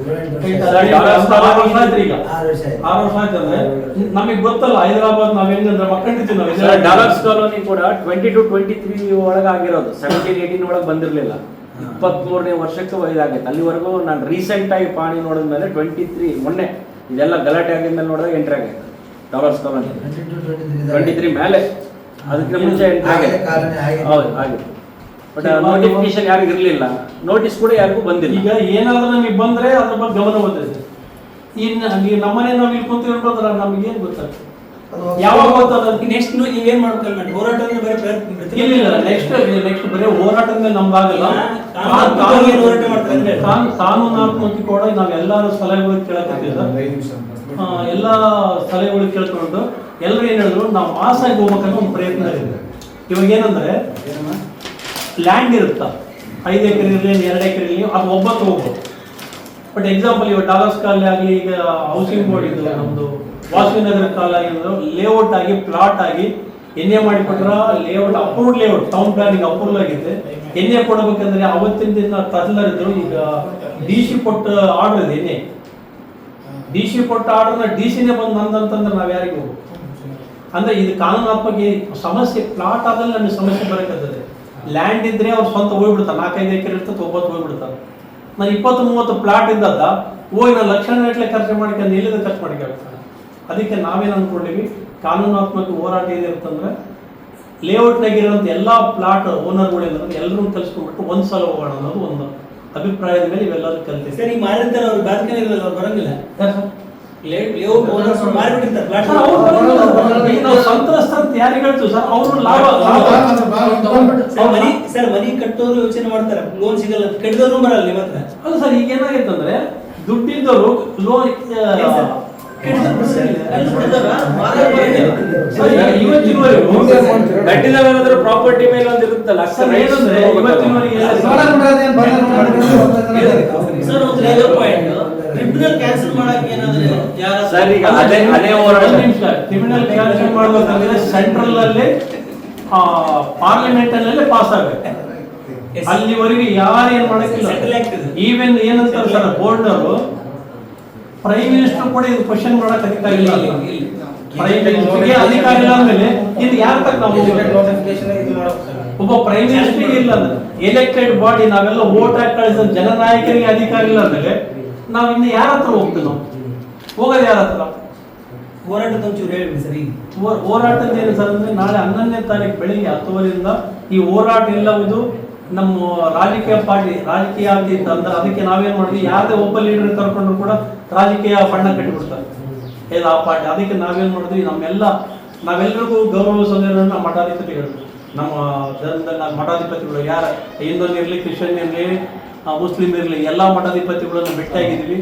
7-8 ವರ್ಷ ಸರ್, ಆರು ವರ್ಷ ಆಯ್ತು ಈಗ. 6 ವರ್ಷ ಆಯ್ತು. 6 ವರ್ಷ ಆಯ್ತು ಅಂದ್ರೆ ನಮಗೆ ಗೊತ್ತಲ್ಲ ಹೈದರಾಬಾದ್ ನಾವ್ ಹೆಂಗಂದ್ರೆ ಮಕ್ಕಂಡಿದ್ದೀವಿ ನಾವು ಸರ್, ಡಾಲರ್ಸ್ ಕಾಲೋನಿ ಕೂಡ 22-23 ಒಳಗೆ ಆಗಿರೋದು, 17-18 ಒಳಗೆ ಬಂದಿರಲಿಲ್ಲ. 23ನೇ ವರ್ಷಕ್ಕೆ ಇದಾಗೈತೆ. ಅಲ್ಲಿವರೆಗೂ ನಾನು ರೀಸೆಂಟ್ ಆಗಿ ಪಾಣಿ ನೋಡಿದ್ಮೇಲೆ 23 ಮೊನ್ನೆ ಇದೆಲ್ಲ ಗಲಾಟೆ ಆಗಿದ್ಮೇಲೆ ನೋಡಿದಾಗ ಎಂಟ್ರಿ ಆಗೈತೆ ಡಾಲರ್ಸ್ ಕಾಲೋನಿ 23 ಮೇಲೆ. ಅದಕ್ಕೆ ಮುಂಚೆ ಎಂಟ್ರಿ ಆಗೈತೆ. ಕಾಲೋನಿ ಆಗಿದೆ. ಹೌದು ಆಗಿತ್ತು. ಬಟ್ ನೋಟಿಫಿಕೇಶನ್ ಯಾರಿಗೂ ಇರಲಿಲ್ಲ, ನೋಟಿಸ್ ಕೂಡ ಯಾರಿಗೂ ಬಂದಿಲ್ಲ. ಈಗ ಏನಾದ್ರೂ ನಮಗೆ ಬಂದ್ರೆ ಅದ್ರ ಬಗ್ಗೆ ಗಮನ ಬಂದಿದೆ. ಈಗ ನಮ್ಮನೆ ನಾವು ಇಲ್ಲಿ ಕುಂತಿರೋದ್ರ ನಮಗೆ ಏನ್ ಗೊತ್ತಾಗ್ತದೆ, ಯಾವಾಗ ಗೊತ್ತಾಗ ನೆಕ್ಸ್ಟ್ ನೀವೇನ್ ಮಾಡ್ಕೊಂಡು ಮಾಡಿ ಹೋರಾಟ ಅಂದ್ರೆ ಬರೀ ಪ್ರಯತ್ನ ಇಲ್ಲ ನೆಕ್ಸ್ಟ್ ಬರೀ ಹೋರಾಟದ ಮೇಲೆ ನಮ್ದಾಗಲ್ಲ. ಹೋರಾಟ ಮಾಡ್ತಾರೆ ಕಾನೂನಾತ್ಮಕ ಕೂಡ ನಾವೆಲ್ಲರೂ ಸಲಹೆಗಳು ಕೇಳಕತ್ತೀವಿ ಸರ್. ಎಲ್ಲ ಸಲಹೆಗಳು ಕೇಳ್ಕೊಂಡು ಎಲ್ಲರೂ ಏನ್ ಹೇಳಿದ್ರು, ನಾವು ಮಾಸಾಗಿ ಹೋಗ್ಬೇಕನ್ನೋ ಒಂದು ಪ್ರಯತ್ನ ಇದೆ. ಇವಾಗ ಏನಂದ್ರೆ ಲ್ಯಾಂಡ್ ಇರುತ್ತಾ 5 ಎಕರೆ ಇರಲಿ 2 ಎಕರೆ ಇರಲಿ ಅದು ಒಬ್ಬತ್ತು ಹೋಗ್ಬೋದು. ಬಟ್ ಎಕ್ಸಾಂಪಲ್ ಇವಾಗ ಡಾಲರ್ಸ್ ಕಾಲನಿ ಆಗಲಿ, ಈಗ ಹೌಸಿಂಗ್ ಬೋರ್ಡ್ ಇದು ನಮ್ದು ವಾಸವಿನಗರ ಕಾಲ ಆಗಿದ್ರು ಲೇಔಟ್ ಆಗಿ ಪ್ಲಾಟ್ ಆಗಿ ಎನ್ಎ ಮಾಡಿಕೊಟ್ರ layout approved layout town planning approval ಆಗಿದೆ. ಎನ್ಎ ಕೊಡಬೇಕಂದ್ರೆ ಅವತ್ತಿನ ದಿನ ತಹಸೀಲ್ದಾರ್ ಇದ್ರು. ಈಗ ಡಿಸಿ ಕೊಟ್ಟ ಆರ್ಡರ್ ಇದೆ, ಎನ್ಎ ಡಿಸಿ ಕೊಟ್ಟ ಆರ್ಡರ್ನ ಡಿಸಿನೇ ಬಂದು ನಂದಂತಂದ್ರೆ ನಾವ್ ಯಾರಿಗೂ ಹೋಗ್ಬೇಕು ಅಂದ್ರೆ ಇದು ಕಾನೂನಾತ್ಮಕ ಸಮಸ್ಯೆ. ಪ್ಲಾಟ್ ಆದಲ್ಲಿ ನಮಗೆ ಸಮಸ್ಯೆ ಬರಕತ್ತದೆ. ಲ್ಯಾಂಡ್ ಇದ್ರೆ ಅವ್ರು ಸ್ವಂತ ಹೋಗ್ಬಿಡ್ತಾರೆ, 4-5 ಎಕರೆ ಇರ್ತದೆ, 9 ಹೋಗ್ಬಿಡ್ತಾರೆ. ನಾನು 20-30 ಪ್ಲಾಟ್ ಇದ್ದದ್ದ ಹೋಗಿ ನಾನು ಲಕ್ಷಗಟ್ಟಲೆ ಖರ್ಚು ಮಾಡಿಕೊಂಡು ಎಲ್ಲಿಂದ ಖರ್ಚು ಮಾಡಿಕೊಳ್ತಾರೆ. ಅದಕ್ಕೆ ನಾವೇನು ಅಂದ್ಕೊಂಡಿವಿ, ಕಾನೂನಾತ್ಮಕ ಹೋರಾಟ ಏನಿರುತ್ತಂದ್ರೆ ಲೇಔಟ್ನಾಗಿರೋಂಥ ಎಲ್ಲ ಪ್ಲಾಟ್ ಓನರ್ಗಳಿಂದ ಎಲ್ಲರೂ ಕಲಿಸ್ಕೊಂಡ್ಬಿಟ್ಟು ಒಂದ್ಸಲ ಹೋಗೋಣ ಅನ್ನೋದು ಒಂದು ಅಭಿಪ್ರಾಯದ ಮೇಲೆ ಇವೆಲ್ಲರೂ ಕಲ್ತೀವಿ. ಸರ್, ಈಗ ಮಾರಿರ್ತಾರೆ ಅವ್ರು ಬಾಧ್ಯತೆ ಇರಲ್ಲ, ಅವ್ರು ಬರಂಗಿಲ್ಲ. ನಾವು ಸಂತ್ರಸ್ತ ಅಂತ ಯಾರಿಗೆ ಹೇಳ್ತೀವಿ ಸರ್, ಅವರು ಲಾಭ ಸರ್ ಮನಿ ಕಟ್ಟೋರು ಯೋಚನೆ ಮಾಡ್ತಾರೆ, ಲೋನ್ ಸಿಗಲ್ಲ, ಕಟ್ಟಿದವರು ಬರಲ್ಲ ನಿಮ್ಮ ಹತ್ರ. ಅಲ್ಲ ಸರ್, ಈಗ ಏನಾಗೈತೆ ಅಂದ್ರೆ ದುಡ್ಡಿದ್ದವರು ಲೋನ್ ಗಟ್ಟಿದವರಾದ್ರೂ ಪ್ರಾಪರ್ಟಿ ಮೇಲೆ ಒಂದು ಇರುತ್ತಲ್ಲ, ಏನಂದ್ರೆ ಇವತ್ತಿನವರೆಗೆ ಟ್ರಿಬ್ಯುನಲ್ ಕ್ಯಾನ್ಸಲ್ ಮಾಡಕ್ಕೆ ಏನಾದ್ರೆ ಸರ್ ಈಗ ಅದೇ ಹೋರಾಟ ಟ್ರಿಬ್ಯುನಲ್ ಕ್ಯಾನ್ಸಲ್ ಮಾಡಬೇಕಂದ್ರೆ ಸೆಂಟ್ರಲ್ ಅಲ್ಲಿ ಪಾರ್ಲಿಮೆಂಟ್ ಅಲ್ಲೇ ಪಾಸ್ ಆಗಬೇಕು. ಅಲ್ಲಿವರೆಗೆ ಯಾರು ಏನ್ ಮಾಡಕ್ಕಿಲ್ಲ. ಈವನ್ ಏನಂತಾರೆ ಸರ್ ಬೋರ್ಡ್ ಅವರು, ಪ್ರೈಮ್ ಮಿನಿಸ್ಟರ್ ಕೂಡ ಇದು ಕ್ವಶನ್ ಮಾಡಕ್ ಅಧಿಕಾರ ಇಲ್ಲ. ಪ್ರೈಮ್ ಮಿನಿಸ್ಟರ್ಗೆ ಅಧಿಕಾರ ಇಲ್ಲ ಅಂದ್ಮೇಲೆ ಇದು ಯಾರ ತಕ್ಕ ನಾವು ಒಬ್ಬ ಪ್ರೈಮ್ ಮಿನಿಸ್ಟರ್ಗೆ ಇಲ್ಲ ಅಂದ್ರೆ ಎಲೆಕ್ಟೆಡ್ ಬಾಡಿ ನಾವೆಲ್ಲ ವೋಟ್ ಹಾಕಿ ಕಳಿಸಿದ ಜನನಾಯಕರಿಗೆ ಅಧಿಕಾರ ಇಲ್ಲ ಅಂದ್ಮೇಲೆ ನಾವ್ ಇನ್ನು ಯಾರ ಹತ್ರ ಹೋಗ್ತೀವಿ? ನಾವು ಹೋಗೋದು ಯಾರ ಹತ್ರ? ಹೋರಾಟದ ಒಂಚೂರು ಹೇಳಿ ಸರ್. ಈಗ ಹೋರಾಟದ ಏನು ಸರ್ ಅಂದ್ರೆ ನಾಳೆ 11ನೇ ತಾರೀಕು ಬೆಳಿಗ್ಗೆ 10 ಈ ಹೋರಾಟ ಎಲ್ಲವುದು ನಮ್ಮ ರಾಜಕೀಯ ಪಾರ್ಟಿ ರಾಜಕೀಯ ಆಗ್ತಿತ್ತು ಅಂದ್ರೆ ಅದಕ್ಕೆ ನಾವೇನ್ ಮಾಡಿದ್ವಿ, ಯಾರದೇ ಒಬ್ಬ ಲೀಡರ್ ಕರ್ಕೊಂಡ್ರು ಕೂಡ ರಾಜಕೀಯ ಬಣ್ಣ ಕಟ್ಟಿಬಿಡ್ತಾರೆ ಇದು ಆ ಪಾರ್ಟಿ. ಅದಕ್ಕೆ ನಾವೇನ್ ಮಾಡಿದ್ವಿ, ನಾವೆಲ್ಲರಿಗೂ ಗೌರವಿಸೋದೇನ ಮಠಾಧಿಪತಿಗಳು, ನಮ್ಮ ಧರ್ಮದಲ್ಲಿ ಮಠಾಧಿಪತಿಗಳು ಯಾರ ಹಿಂದೂ ಇರಲಿ, ಕ್ರಿಶ್ಚಿಯನ್ ಇರಲಿ, ಮುಸ್ಲಿಂ ಇರಲಿ, ಎಲ್ಲ ಮಠಾಧಿಪತಿಗಳನ್ನು ಭೇಟಿಯಾಗಿದ್ದೀವಿ.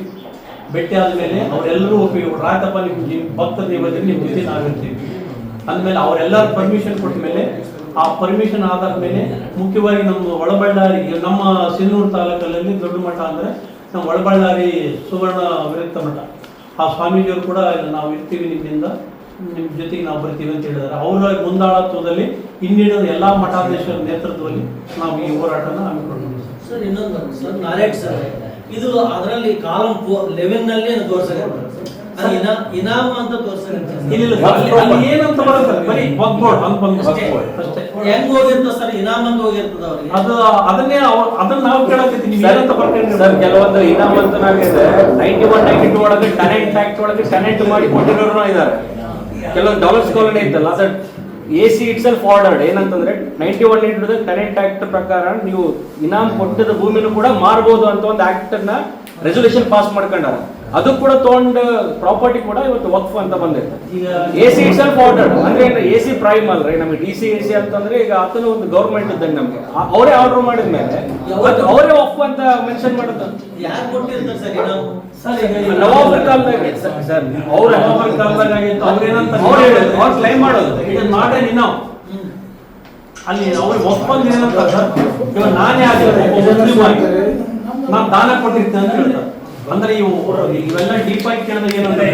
ಭೇಟಿ ಆದ್ಮೇಲೆ ಅವರೆಲ್ಲರೂ ರಾತಪ್ಪ ನಿಮ್ಮ ಭಕ್ತರು ನೀವು ನಿಮ್ಮ ಜೊತೆ ನಾವಿರ್ತೀವಿ ಅಂದಮೇಲೆ ಅವರೆಲ್ಲರೂ ಪರ್ಮಿಷನ್ ಕೊಟ್ಟ ಮೇಲೆ, ಆ ಪರ್ಮಿಷನ್ ಆದ ಮೇಲೆ ಮುಖ್ಯವಾಗಿ ನಮ್ಮ ಒಳಬಳ್ಳಾರಿ, ನಮ್ಮ ಸಿನ್ನೂರು ತಾಲೂಕಲ್ಲಿ ದೊಡ್ಡ ಮಠ ಅಂದ್ರೆ ನಮ್ಮ ಒಳಬಳ್ಳಾರಿ ಸುವರ್ಣ ವಿರಕ್ತ ಮಠ, ಆ ಸ್ವಾಮೀಜಿಯವರು ಕೂಡ ನಾವು ಇರ್ತೀವಿ, ನಿಮ್ಮಿಂದ ನಿಮ್ಮ ಜೊತೆಗೆ ನಾವು ಬರ್ತೀವಿ ಅಂತ ಹೇಳಿದ್ದಾರೆ. ಅವರ ಮುಂದಾಳತ್ವದಲ್ಲಿ ಇನ್ನಿಡದ ಎಲ್ಲಾ ಮಠಾಧೀಶರ ನೇತೃತ್ವದಲ್ಲಿ ನಾವು ಈ ಹೋರಾಟನ ಹಮ್ಮಿಕೊಂಡಿದ್ದೀವಿ. ಸರ್, ಇನ್ನೊಂದು ಸರ್ ನಾಲೆಡ್ಜ್ ಸರ್, ಇದು ಅದರಲ್ಲಿ ಕಾಲಂ 11 ನಲ್ಲಿ ತೋರ್ಸಕ್ಕೆ ಇನಾಮ ಅಂತ ತೋರ್ಸಕ್ಕೆ ಏನಂತ ಬರುತ್ತೆ, ಬರೀ ವಕ್ಬೋರ್ಡ್ ಅಂತ ಬಂದ್ಬಿಡುತ್ತೆ ಅಷ್ಟೇ. ಹೆಂಗ್ ಹೋಗಿರ್ತದೆ ಸರ್, ಇನಾಮ್ ಅಂತ ಹೋಗಿರ್ತದ ಅವ್ರಿಗೆ? ಅದನ್ನ ನಾವು ಕೇಳಕತ್ತೀವಿ, ಏನಂತ ಬರ್ತೀವಿ ಸರ್. ಕೆಲವೊಂದು ಇನಾಮ್ ಅಂತ ನಾವಿದೆ 91-92 ಒಳಗೆ ಟೆನೆಂಟ್ ಆಕ್ಟ್ ಒಳಗೆ ಟೆನೆಂಟ್ ಮಾಡಿ ಕೊಟ್ಟಿರೋರು ಇದ್ದಾರೆ. ಕೆಲವೊಂದು ಡಾಲರ್ಸ್ ಕಾಲೋನಿ ಇತ್ತಲ್ಲ ಸರ್, AC ಇಟ್ಸೆಲ್ಫ್ ಆರ್ಡರ್ಡ್ ಏನಂತಂದ್ರೆ 91 ಟೆನೆಂಟ್ ಆಕ್ಟ್ ಪ್ರಕಾರ ನೀವು ಇನಾಮ್ ಕೊಟ್ಟಿದ್ದ ಭೂಮಿನೂ ಕೂಡ ಮಾರಬಹುದು ಅಂತ ಒಂದು ಆಕ್ಟ್ ನ ರೆಸೊಲ್ಯೂಷನ್ ಪಾಸ್ ಮಾಡ್ಕೊಂಡಾರ. ಅದು ಕೂಡ ತಗೊಂಡ ಪ್ರಾಪರ್ಟಿ ಕೂಡ ಇವತ್ತು ವಕ್ಫ್ ಅಂತ ಬಂದಿದೆ. ಈಗ AC ಇಟ್ಸೆಲ್ಫ್ ಆರ್ಡರ್ಡ್ ಅಂದ್ರೆ AC ಪ್ರೈಮ್ ಅಲ್ರಿ, ನಮಗೆ DC AC ಅಂತಂದ್ರೆ ಈಗ ಆತನ ಒಂದು ಗೌರ್ಮೆಂಟ್ ಇದ್ದಂಗೆ ನಮ್ಗೆ ಅವರೇ ಆರ್ಡರ್ ಮಾಡಿದ್ಮೇಲೆ ಅವರೇ ವಕ್ಫ್ ಅಂತ ಮೆನ್ಷನ್ ಮಾಡುತ್ತೆ. ಯಾರು ಕೊಟ್ಟಿರ್ತಾರೆ ಸರ್ ಇನಾಮ್? ನವಾಬರ ಕಾಲದಾಗ ಸರ್, ಅವ್ರ ನವಾಬರ ಕಾಲದಾಗ ಆಗಿತ್ತು. ಅವ್ರೇನಂತ ಅವ್ರು ಕ್ಲೈಮ್ ಮಾಡೋದು ಇದನ್ನ ಮಾಡೇನಿ ನಾವು ಅಲ್ಲಿ ಅವ್ರಿಗೆ ಒಪ್ಪಂದ ಏನಂತ ಸರ್, ಇವಾಗ ನಾನೇ ಆಗಿರೋದು ನಾನು ದಾನ ಕೊಟ್ಟಿರ್ತೇನೆ ಅಂತ ಹೇಳ್ತಾರೆ. ಅಂದ್ರೆ ಇವೆಲ್ಲ ಡೀಪ್ ಆಗಿ ಕೇಳಿದಾಗ ಏನಂದ್ರೆ